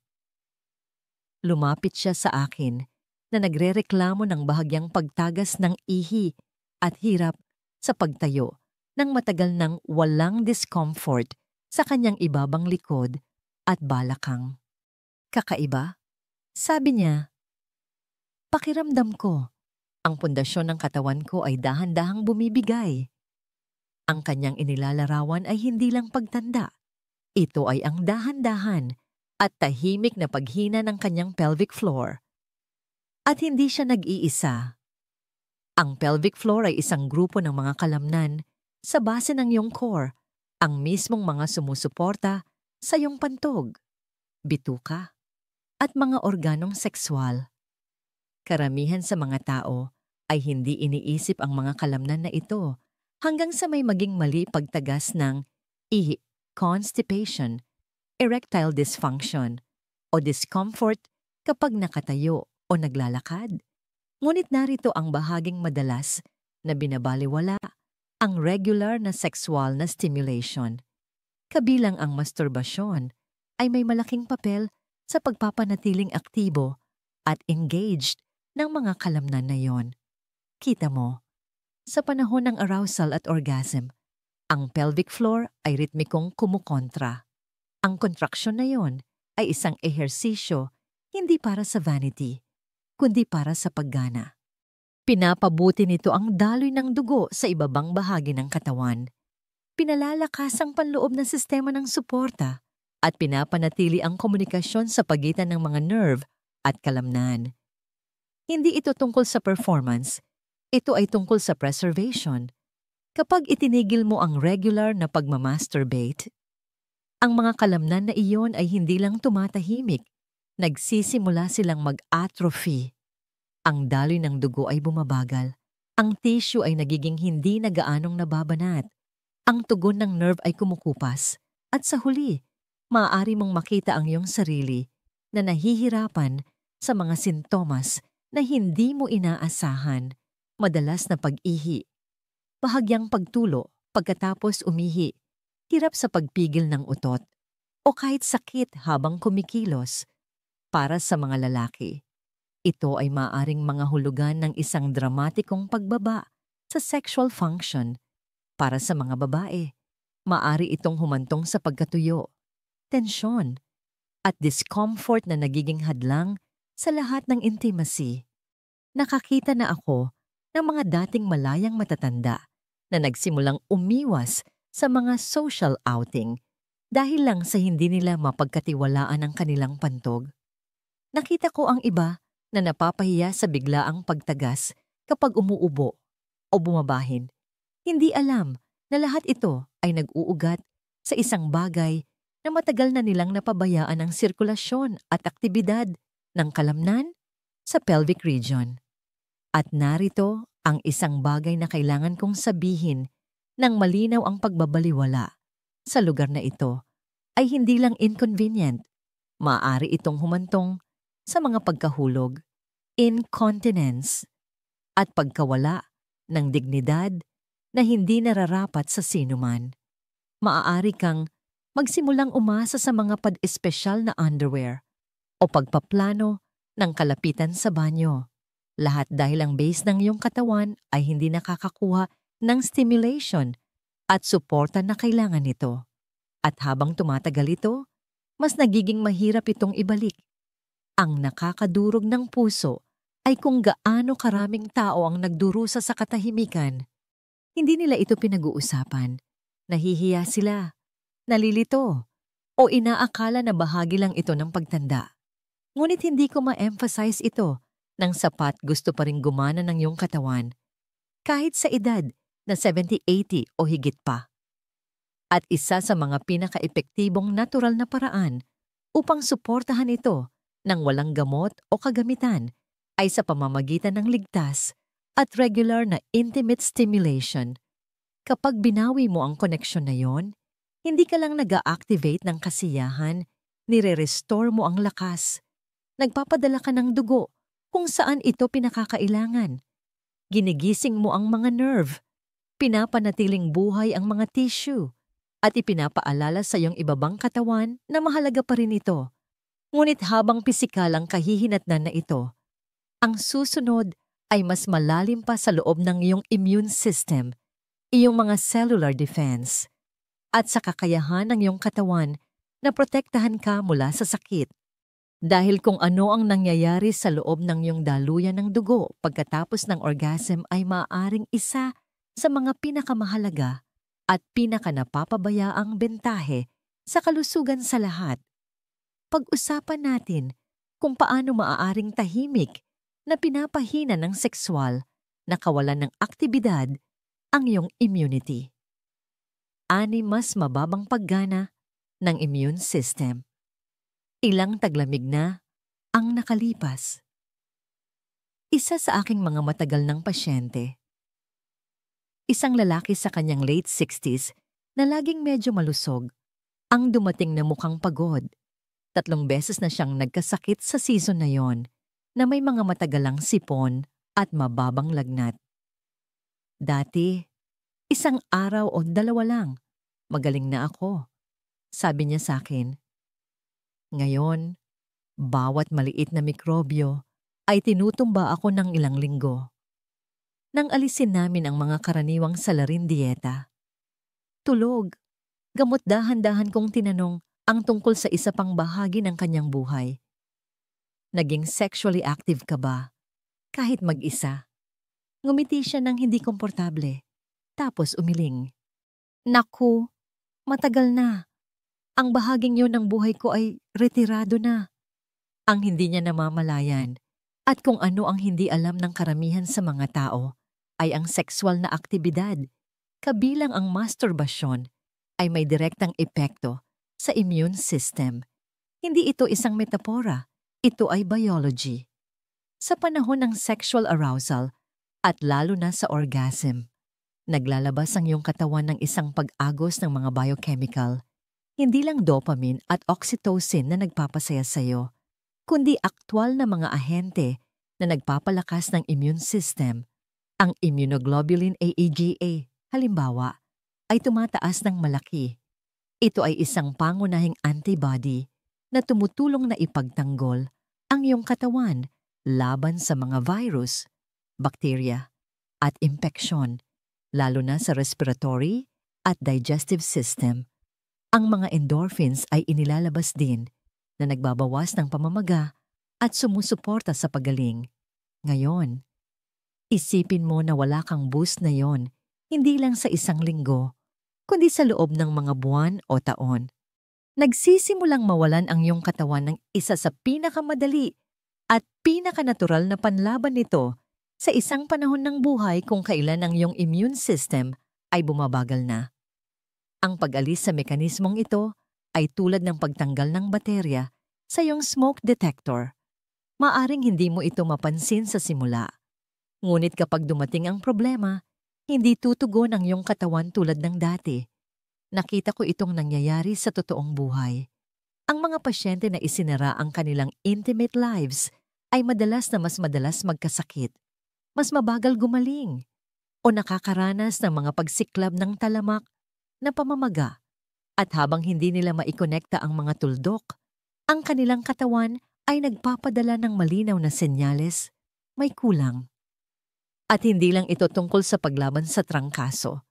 Lumapit siya sa akin na nagrereklamo ng bahagyang pagtagas ng ihi at hirap sa pagtayo ng matagal ng walang discomfort sa kanyang ibabang likod at balakang. Kakaiba? Sabi niya, pakiramdam ko, ang pundasyon ng katawan ko ay dahan-dahang bumibigay. Ang kanyang inilalarawan ay hindi lang pagtanda. Ito ay ang dahan-dahan at tahimik na paghina ng kanyang pelvic floor. At hindi siya nag-iisa. Ang pelvic floor ay isang grupo ng mga kalamnan sa base ng iyong core, ang mismong mga sumusuporta sa iyong pantog, bituka, at mga organong sexual. Karamihan sa mga tao ay hindi iniisip ang mga kalamnan na ito hanggang sa may maging mali pagtagas ng ihi, constipation, erectile dysfunction, o discomfort kapag nakatayo o naglalakad. Ngunit narito ang bahaging madalas na binabaliwala, ang regular na sexual na stimulation. Kabilang ang masturbasyon ay may malaking papel sa pagpapanatiling aktibo at engaged ng mga kalamnan na yon. Kita mo, sa panahon ng arousal at orgasm, ang pelvic floor ay ritmikong kumukontra. Ang kontraksyon na yon ay isang ehersisyo hindi para sa vanity, kundi para sa paggana. Pinapabuti nito ang daloy ng dugo sa ibabang bahagi ng katawan. Pinalalakas ang panloob na sistema ng suporta at pinapanatili ang komunikasyon sa pagitan ng mga nerve at kalamnan. Hindi ito tungkol sa performance, ito ay tungkol sa preservation. Kapag itinigil mo ang regular na pagmamasturbate, ang mga kalamnan na iyon ay hindi lang tumatahimik, nagsisimula silang mag-atrophy. Ang daloy ng dugo ay bumabagal. Ang tissue ay nagiging hindi na gaanong nababanat. Ang tugon ng nerve ay kumukupas. At sa huli, maaari mong makita ang iyong sarili na nahihirapan sa mga sintomas na hindi mo inaasahan. Madalas na pag-ihi, bahagyang pagtulo pagkatapos umihi, hirap sa pagpigil ng utot, o kahit sakit habang kumikilos. Para sa mga lalaki, ito ay maaaring mga hulugan ng isang dramatikong pagbaba sa sexual function. Para sa mga babae, maaari itong humantong sa pagkatuyo, tensyon, at discomfort na nagiging hadlang sa lahat ng intimacy. Nakakita na ako ng mga dating malayang matatanda na nagsimulang umiwas sa mga social outing dahil lang sa hindi nila mapagkatiwalaan ang kanilang pantog. Nakita ko ang iba na napapahiya sa biglaang pagtagas kapag umuubo o bumabahin. Hindi alam na lahat ito ay nag-uugat sa isang bagay na matagal na nilang napabayaan ang sirkulasyon at aktibidad ng kalamnan sa pelvic region. At narito ang isang bagay na kailangan kong sabihin nang malinaw ang pagbabaliwala. Sa lugar na ito ay hindi lang inconvenient, maaari itong humantong sa mga pagkahulog, incontinence, at pagkawala ng dignidad na hindi nararapat sa sinuman. Maaari kang magsimulang umasa sa mga pad-espesyal na underwear o pagpaplano ng kalapitan sa banyo. Lahat dahil ang base ng iyong katawan ay hindi nakakakuha ng stimulation at suporta na kailangan nito. At habang tumatagal ito, mas nagiging mahirap itong ibalik. Ang nakakadurog ng puso ay kung gaano karaming tao ang nagdurusa sa katahimikan. Hindi nila ito pinag-uusapan. Nahihiya sila, nalilito, o inaakala na bahagi lang ito ng pagtanda. Ngunit hindi ko ma-emphasize ito nang sapat gusto pa rin gumana ng iyong katawan, kahit sa edad na 70, 80 o higit pa. At isa sa mga pinaka-epektibong natural na paraan upang suportahan ito nang walang gamot o kagamitan ay sa pamamagitan ng ligtas at regular na intimate stimulation. Kapag binawi mo ang koneksyon na yon, hindi ka lang nag-a-activate ng kasiyahan, nire-restore mo ang lakas. Nagpapadala ka ng dugo kung saan ito pinakakailangan. Ginigising mo ang mga nerve, pinapanatiling buhay ang mga tissue, at ipinapaalala sa iyong ibabang katawan na mahalaga pa rin ito. Ngunit habang pisikal ang kahihinatnan na ito, ang susunod ay mas malalim pa sa loob ng iyong immune system, iyong mga cellular defense, at sa kakayahan ng iyong katawan na protektahan ka mula sa sakit. Dahil kung ano ang nangyayari sa loob ng iyong daluyan ng dugo pagkatapos ng orgasm ay maaaring isa sa mga pinakamahalaga at pinakanapapabayaang bentahe sa kalusugan sa lahat. Pag-usapan natin kung paano maaaring tahimik na pinapahina ng sexual na kawalan ng aktibidad ang iyong immunity. Mas mababang paggana ng immune system. Ilang taglamig na ang nakalipas. Isa sa aking mga matagal ng pasyente. Isang lalaki sa kanyang late 60s na laging medyo malusog, ang dumating na mukhang pagod. 3 beses na siyang nagkasakit sa season na yon na may mga matagalang sipon at mababang lagnat. Dati, 1 araw o 2 lang, magaling na ako, sabi niya sa akin. Ngayon, bawat maliit na mikrobyo ay tinutumba ako ng ilang linggo. Nang alisin namin ang mga karaniwang salarin dieta. Tulog, gamot dahan-dahan kong tinanong ang tungkol sa isa pang bahagi ng kanyang buhay. Naging sexually active ka ba? Kahit mag-isa. Ngumiti siya ng hindi komportable. Tapos umiling. Naku, matagal na. Ang bahaging yun ng buhay ko ay retirado na. Ang hindi niya namamalayan at kung ano ang hindi alam ng karamihan sa mga tao ay ang sexual na aktibidad, kabilang ang masturbasyon, ay may direktang epekto sa immune system. Hindi ito isang metapora, ito ay biology. Sa panahon ng sexual arousal at lalo na sa orgasm, naglalabas ang iyong katawan ng isang pag-agos ng mga biochemical. Hindi lang dopamine at oxytocin na nagpapasaya sa iyo, kundi aktwal na mga ahente na nagpapalakas ng immune system. Ang immunoglobulin AAGA, halimbawa, ay tumataas ng malaki. Ito ay isang pangunahing antibody na tumutulong na ipagtanggol ang iyong katawan laban sa mga virus, bakterya, at impeksyon, lalo na sa respiratory at digestive system. Ang mga endorphins ay inilalabas din na nagbabawas ng pamamaga at sumusuporta sa pagaling. Ngayon, isipin mo na wala kang boost na yon, hindi lang sa isang linggo, kundi sa loob ng mga buwan o taon. Nagsisimulang mawalan ang iyong katawan ng isa sa pinakamadali at pinakanatural na panlaban nito sa isang panahon ng buhay kung kailan ang iyong immune system ay bumabagal na. Ang pag-alis sa mekanismong ito ay tulad ng pagtanggal ng baterya sa iyong smoke detector. Maaring hindi mo ito mapansin sa simula. Ngunit kapag dumating ang problema, hindi tutugon ang iyong katawan tulad ng dati. Nakita ko itong nangyayari sa totoong buhay. Ang mga pasyente na isinara ang kanilang intimate lives ay madalas magkasakit, mas mabagal gumaling, o nakakaranas ng mga pagsiklab ng talamak na pamamaga. At habang hindi nila maikonekta ang mga tuldok, ang kanilang katawan ay nagpapadala ng malinaw na senyales, may kulang. At hindi lang ito tungkol sa paglaban sa trangkaso.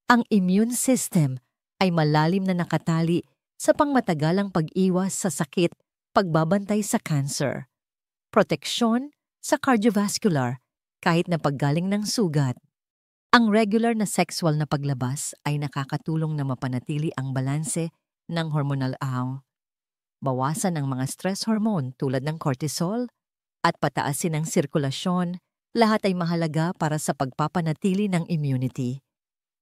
Ang immune system ay malalim na nakatali sa pangmatagalang pag-iwas sa sakit, pagbabantay sa cancer, proteksyon sa cardiovascular kahit na paggaling ng sugat. Ang regular na sexual na paglabas ay nakakatulong na mapanatili ang balanse ng hormonal ahong. Bawasan ang mga stress hormone tulad ng cortisol at pataasin ang sirkulasyon, lahat ay mahalaga para sa pagpapanatili ng immunity.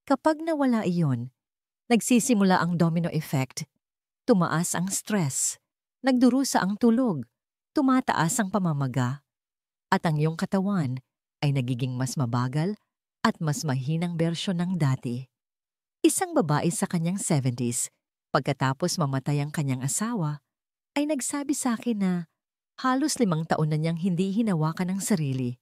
Kapag nawala iyon, nagsisimula ang domino effect. Tumaas ang stress, nagdurusa ang tulog, tumataas ang pamamaga, at ang iyong katawan ay nagiging mas mabagal at mas mahinang bersyon ng dati. Isang babae sa kanyang 70s, pagkatapos mamatay ang kanyang asawa, ay nagsabi sa akin na halos 5 taon na niyang hindi hinawakan ang sarili.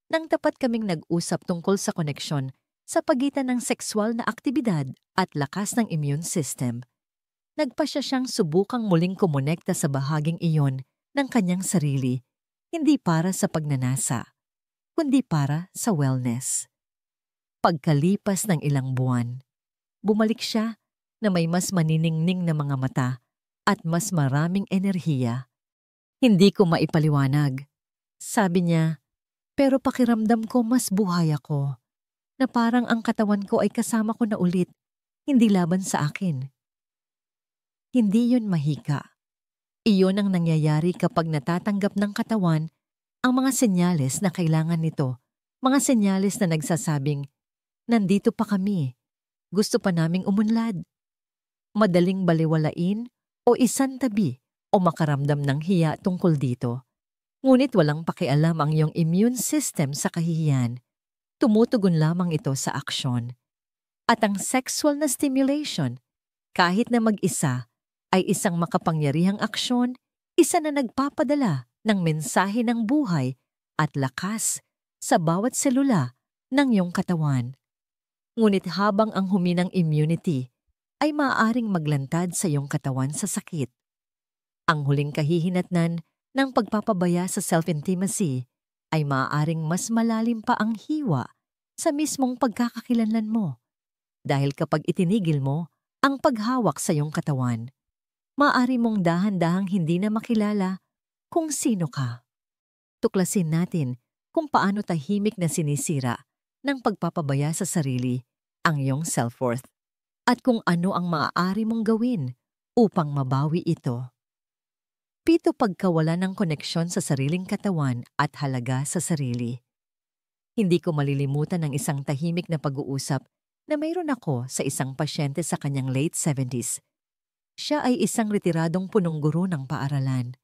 Nang tapat kaming nag-usap tungkol sa koneksyon sa pagitan ng sexual na aktibidad at lakas ng immune system, nagpasya siyang subukang muling kumonekta sa bahaging iyon ng kanyang sarili, hindi para sa pagnanasa, kundi para sa wellness. Pagkalipas ng ilang buwan, bumalik siya na may mas maniningning na mga mata at mas maraming enerhiya. Hindi ko maipaliwanag. Sabi niya, pero pakiramdam ko mas buhay ako, na parang ang katawan ko ay kasama ko na ulit, hindi laban sa akin. Hindi yun mahika. Iyon ang nangyayari kapag natatanggap ng katawan ang mga senyales na kailangan nito, mga senyales na nagsasabing, nandito pa kami, gusto pa naming umunlad. Madaling baliwalain o isantabi o makaramdam ng hiya tungkol dito. Ngunit walang pakialam ang iyong immune system sa kahihiyan. Tumutugon lamang ito sa aksyon. At ang sexual na stimulation, kahit na mag-isa, ay isang makapangyarihang aksyon, isa na nagpapadala ng mensahe ng buhay at lakas sa bawat selula ng iyong katawan. Ngunit habang ang huminang immunity ay maaaring maglantad sa iyong katawan sa sakit. Ang huling kahihinatnan ng pagpapabaya sa self-intimacy ay maaaring mas malalim pa ang hiwa sa mismong pagkakakilanlan mo. Dahil kapag itinigil mo ang paghawak sa iyong katawan, maaari mong dahan-dahang hindi na makilala kung sino ka. Tuklasin natin kung paano tahimik na sinisira ng pagpapabaya sa sarili ang iyong self-worth at kung ano ang maaari mong gawin upang mabawi ito. 7, pagkawala ng koneksyon sa sariling katawan at halaga sa sarili. Hindi ko malilimutan ang isang tahimik na pag-uusap na mayroon ako sa isang pasyente sa kanyang late 70s. Siya ay isang retiradong punong guro ng paaralan.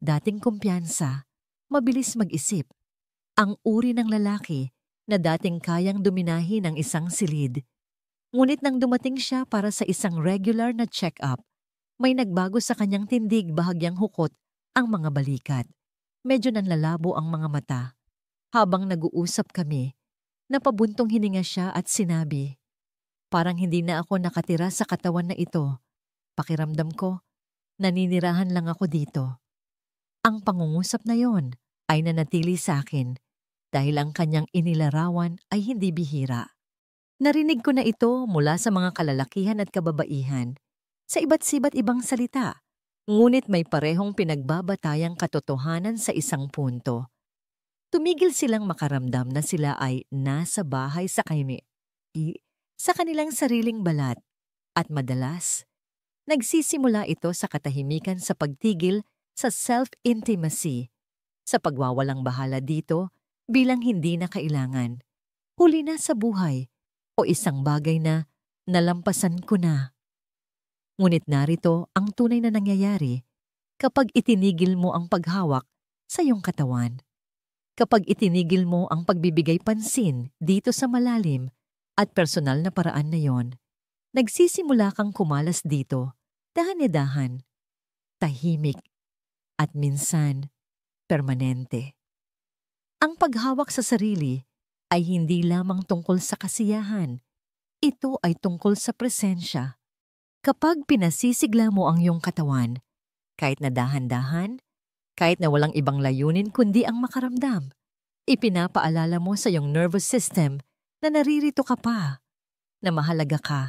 Dating kumpiyansa, mabilis mag-isip. Ang uri ng lalaki na dating kayang dominahin ang isang silid. Ngunit nang dumating siya para sa isang regular na check-up, may nagbago sa kanyang tindig, bahagyang hukot ang mga balikat. Medyo nanlalabo ang mga mata. Habang nag-uusap kami, napabuntong hininga siya at sinabi, "Parang hindi na ako nakatira sa katawan na ito. Pakiramdam ko, naninirahan lang ako dito." Ang pangungusap na yon ay nanatili sa akin dahil ang kanyang inilarawan ay hindi bihira. Narinig ko na ito mula sa mga kalalakihan at kababaihan sa iba't ibang salita, ngunit may parehong pinagbabatayang katotohanan sa isang punto. Tumigil silang makaramdam na sila ay nasa bahay sa kanilang sariling balat, at madalas, nagsisimula ito sa katahimikan sa pagtigil sa self-intimacy, sa pagwawalang bahala dito bilang hindi na kailangan, huli na sa buhay o isang bagay na nalampasan ko na. Ngunit narito ang tunay na nangyayari kapag itinigil mo ang paghawak sa iyong katawan. Kapag itinigil mo ang pagbibigay pansin dito sa malalim at personal na paraan na yon, nagsisimula kang kumalas dito, dahan-dahan, tahimik, at minsan, permanente. Ang paghawak sa sarili ay hindi lamang tungkol sa kasiyahan. Ito ay tungkol sa presensya. Kapag pinasisigla mo ang iyong katawan, kahit na dahan-dahan, kahit na walang ibang layunin kundi ang makaramdam, ipinapaalala mo sa iyong nervous system na naririto ka pa, na mahalaga ka,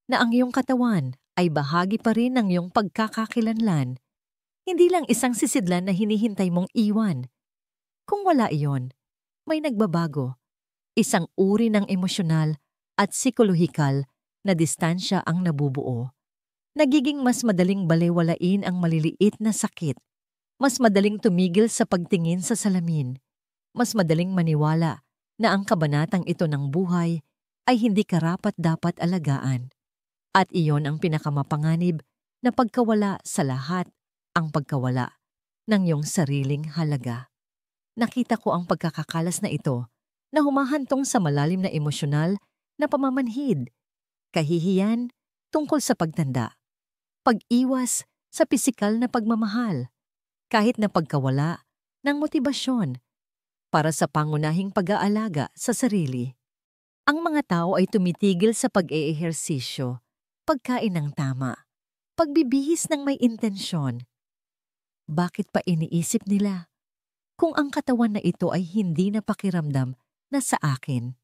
na ang iyong katawan ay bahagi pa rin ng iyong pagkakakilanlan, hindi lang isang sisidlan na hinihintay mong iwan. Kung wala iyon, may nagbabago. Isang uri ng emosyonal at psikolohikal na distansya ang nabubuo. Nagiging mas madaling balewalain ang maliliit na sakit. Mas madaling tumigil sa pagtingin sa salamin. Mas madaling maniwala na ang kabanatang ito ng buhay ay hindi karapat-dapat alagaan. At iyon ang pinakamapanganib na pagkawala sa lahat, ang pagkawala ng iyong sariling halaga. Nakita ko ang pagkakakalas na ito na humahantong sa malalim na emosyonal na pamamanhid, kahihiyan tungkol sa pagtanda, pag-iwas sa pisikal na pagmamahal, kahit na pagkawala ng motibasyon para sa pangunahing pag-aalaga sa sarili. Ang mga tao ay tumitigil sa pag-eehersisyo, pagkain ng tama, pagbibihis ng may intensyon. Bakit pa iniisip nila kung ang katawan na ito ay hindi napakiramdam na sa akin?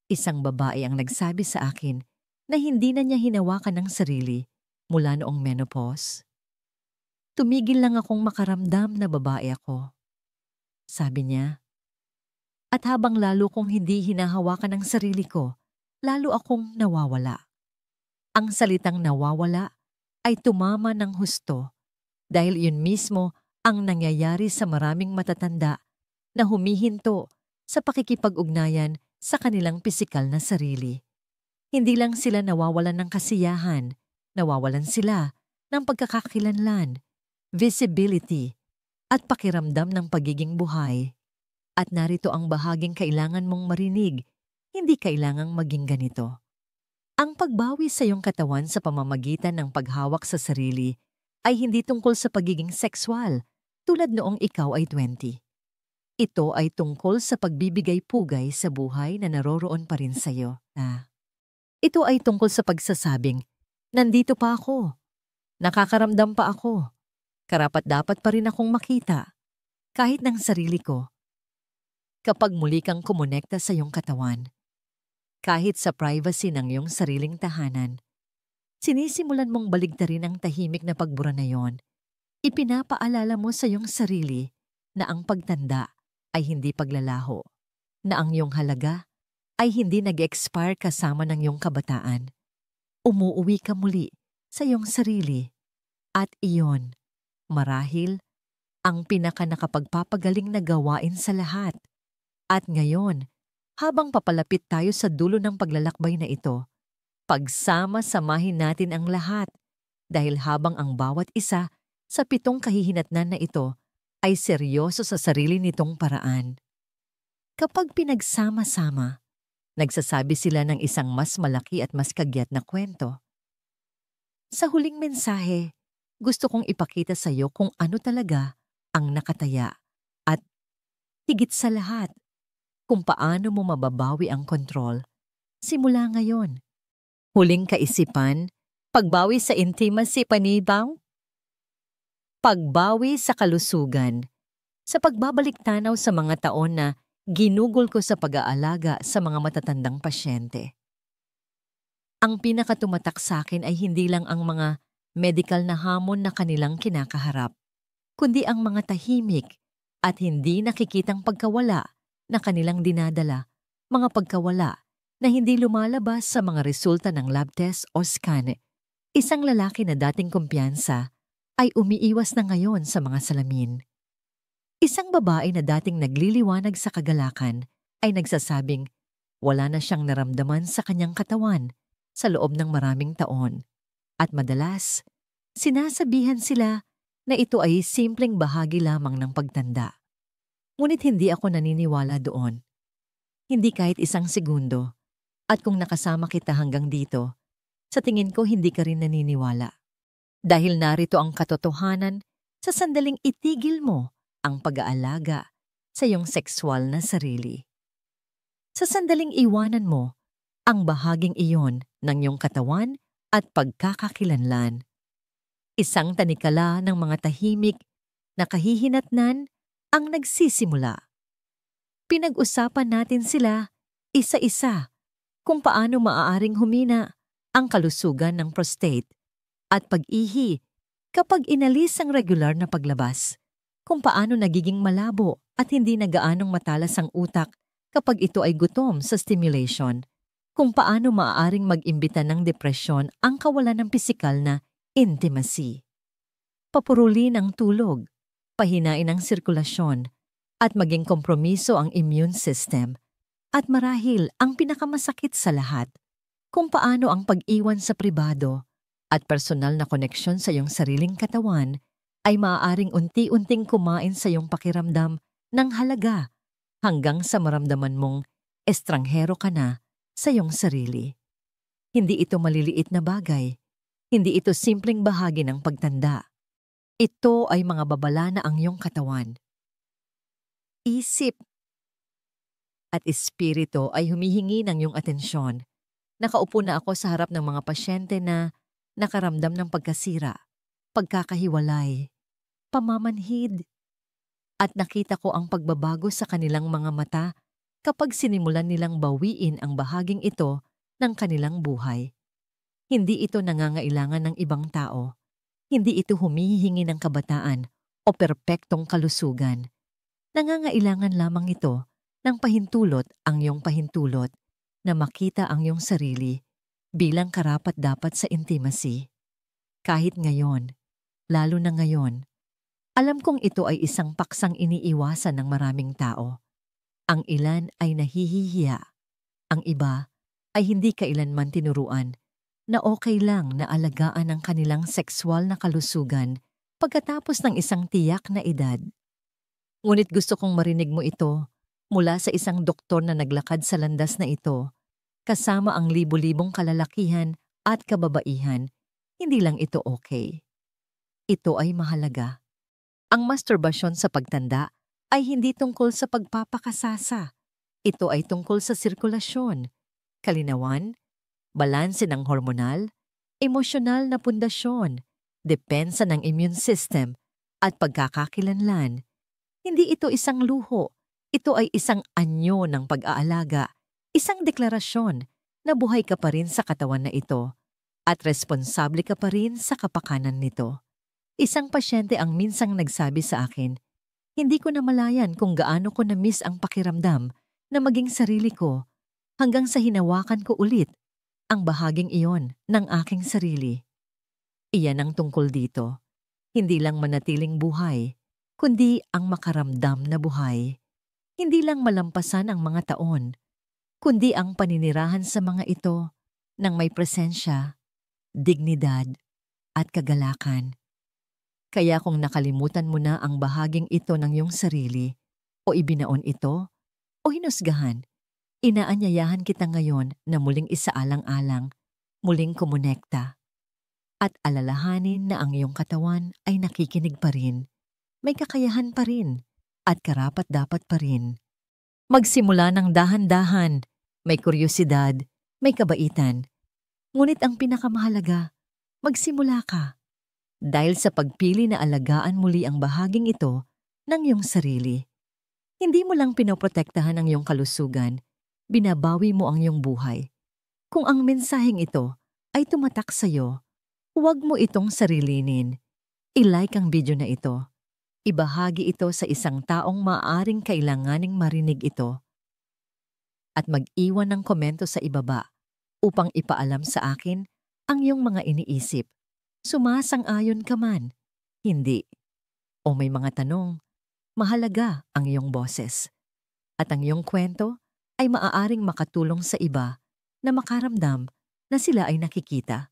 Isang babae ang nagsabi sa akin na hindi na niya hinawakan ang sarili mula noong menopause. Tumigil lang akong makaramdam na babae ako, sabi niya. At habang lalo kong hindi hinahawakan ang sarili ko, lalo akong nawawala. Ang salitang nawawala ay tumama ng husto dahil yun mismo ang nangyayari sa maraming matatanda na humihinto sa pakikipag-ugnayan sa kanilang pisikal na sarili. Hindi lang sila nawawalan ng kasiyahan, nawawalan sila ng pagkakakilanlan, visibility, at pakiramdam ng pagiging buhay. At narito ang bahaging kailangan mong marinig, hindi kailangang maging ganito. Ang pagbawi sa iyong katawan sa pamamagitan ng paghawak sa sarili ay hindi tungkol sa pagiging sexual tulad noong ikaw ay 20. Ito ay tungkol sa pagbibigay pugay sa buhay na naroroon pa rin sa iyo. Ito ay tungkol sa pagsasabing, nandito pa ako, nakakaramdam pa ako, karapat-dapat pa rin akong makita, kahit ng sarili ko. Kapag muli kang kumonekta sa iyong katawan, kahit sa privacy ng iyong sariling tahanan, sinisimulan mong baligtarin ang tahimik na pagbura na yon. Ipinapaalala mo sa iyong sarili na ang pagtanda ay hindi paglalaho, na ang iyong halaga ay hindi nag-expire kasama ng iyong kabataan. Umuuwi ka muli sa iyong sarili at iyon, marahil, ang pinaka-nakapagpapagaling na gawain sa lahat. At ngayon, habang papalapit tayo sa dulo ng paglalakbay na ito, pagsama-samahin natin ang lahat dahil habang ang bawat isa sa 7 kahihinatnan na ito ay seryoso sa sarili nitong paraan. Kapag pinagsama-sama, nagsasabi sila ng isang mas malaki at mas kagyat na kwento. Sa huling mensahe, gusto kong ipakita sa iyo kung ano talaga ang nakataya at higit sa lahat, kung paano mo mababawi ang kontrol simula ngayon. Huling kaisipan, pagbawi sa intimacy panibaw, pagbawi sa kalusugan, sa pagbabalik tanaw sa mga taon na ginugol ko sa pag-aalaga sa mga matatandang pasyente. Ang pinakatumatak sa akin ay hindi lang ang mga medical na hamon na kanilang kinakaharap, kundi ang mga tahimik at hindi nakikitang pagkawala na kanilang dinadala, mga pagkawala na hindi lumalabas sa mga resulta ng lab test o scan. Isang lalaki na dating kumpiyansa ay umiiwas na ngayon sa mga salamin. Isang babae na dating nagliliwanag sa kagalakan ay nagsasabing wala na siyang naramdaman sa kanyang katawan sa loob ng maraming taon. At madalas, sinasabihan sila na ito ay simpleng bahagi lamang ng pagtanda. Ngunit hindi ako naniniwala doon. Hindi kahit isang segundo. At kung nakasama kita hanggang dito, sa tingin ko hindi ka rin naniniwala. Dahil narito ang katotohanan sa sandaling itigil mo ang pag-aalaga sa iyong sexual na sarili. Sa sandaling iwanan mo ang bahaging iyon ng iyong katawan at pagkakakilanlan. Isang tanikala ng mga tahimik na kahihinatnan ang nagsisimula. Pinag-usapan natin sila isa-isa kung paano maaaring humina ang kalusugan ng prostate at pag-ihi kapag inalis ang regular na paglabas, kung paano nagiging malabo at hindi na gaanong matalas ang utak kapag ito ay gutom sa stimulation, kung paano maaaring mag-imbita ng depresyon ang kawalan ng pisikal na intimacy. Papurulin ang tulog, pahinain ang sirkulasyon, at maging kompromiso ang immune system. At marahil ang pinakamasakit sa lahat, kung paano ang pag-iwan sa pribado at personal na koneksyon sa iyong sariling katawan ay maaaring unti-unting kumain sa iyong pakiramdam ng halaga hanggang sa maramdaman mong estranghero ka na sa iyong sarili. Hindi ito maliliit na bagay. Hindi ito simpleng bahagi ng pagtanda. Ito ay mga babala na ang iyong katawan, isip, at espiritu ay humihingi ng iyong atensyon. Nakaupo na ako sa harap ng mga pasyente na nakaramdam ng pagkasira, pagkakahiwalay, pamamanhid, at nakita ko ang pagbabago sa kanilang mga mata kapag sinimulan nilang bawiin ang bahaging ito ng kanilang buhay. Hindi ito nangangailangan ng ibang tao. Hindi ito humihingi ng kabataan o perpektong kalusugan. Nangangailangan lamang ito ng pahintulot ang iyong pahintulot na makita ang iyong sarili bilang karapat-dapat sa intimacy. Kahit ngayon, lalo na ngayon, alam kong ito ay isang paksang iniiwasan ng maraming tao. Ang ilan ay nahihihiya. Ang iba ay hindi kailanman tinuruan na okay lang na alagaan ang kanilang sexual na kalusugan pagkatapos ng isang tiyak na edad. Ngunit gusto kong marinig mo ito mula sa isang doktor na naglakad sa landas na ito, kasama ang libu-libong kalalakihan at kababaihan. Hindi lang ito okay. Ito ay mahalaga. Ang masturbasyon sa pagtanda ay hindi tungkol sa pagpapakasasa. Ito ay tungkol sa sirkulasyon, kalinawan, balanse ng hormonal, emosyonal na pundasyon, depensa ng immune system, at pagkakakilanlan. Hindi ito isang luho. Ito ay isang anyo ng pag-aalaga, isang deklarasyon na buhay ka pa rin sa katawan na ito at responsable ka pa rin sa kapakanan nito. Isang pasyente ang minsang nagsabi sa akin, hindi ko namalayan kung gaano ko na-miss ang pakiramdam na maging sarili ko hanggang sa hinawakan ko ulit ang bahaging iyon ng aking sarili. Iyan ang tungkol dito. Hindi lang manatiling buhay, kundi ang makaramdam na buhay. Hindi lang malampasan ang mga taon, kundi ang paninirahan sa mga ito ng may presensya, dignidad, at kagalakan. Kaya kung nakalimutan mo na ang bahaging ito ng iyong sarili, o ibinaon ito, o hinusgahan, inaanyayahan kita ngayon na muling isaalang-alang, muling kumonekta, at alalahanin na ang iyong katawan ay nakikinig pa rin, may kakayahan pa rin, at karapat-dapat pa rin. Magsimula ng dahan-dahan, may kuryosidad, may kabaitan. Ngunit ang pinakamahalaga, magsimula ka. Dahil sa pagpili na alagaan muli ang bahaging ito ng iyong sarili. Hindi mo lang pinoprotektahan ang iyong kalusugan, binabawi mo ang iyong buhay. Kung ang mensaheng ito ay tumatak sa iyo, huwag mo itong sarilinin. I-like ang video na ito. Ibahagi ito sa isang taong maaaring kailanganing marinig ito. At mag-iwan ng komento sa ibaba upang ipaalam sa akin ang iyong mga iniisip. Sumasang-ayon ka man, hindi. O may mga tanong, mahalaga ang iyong boses. At ang iyong kwento ay maaaring makatulong sa iba na makaramdam na sila ay nakikita.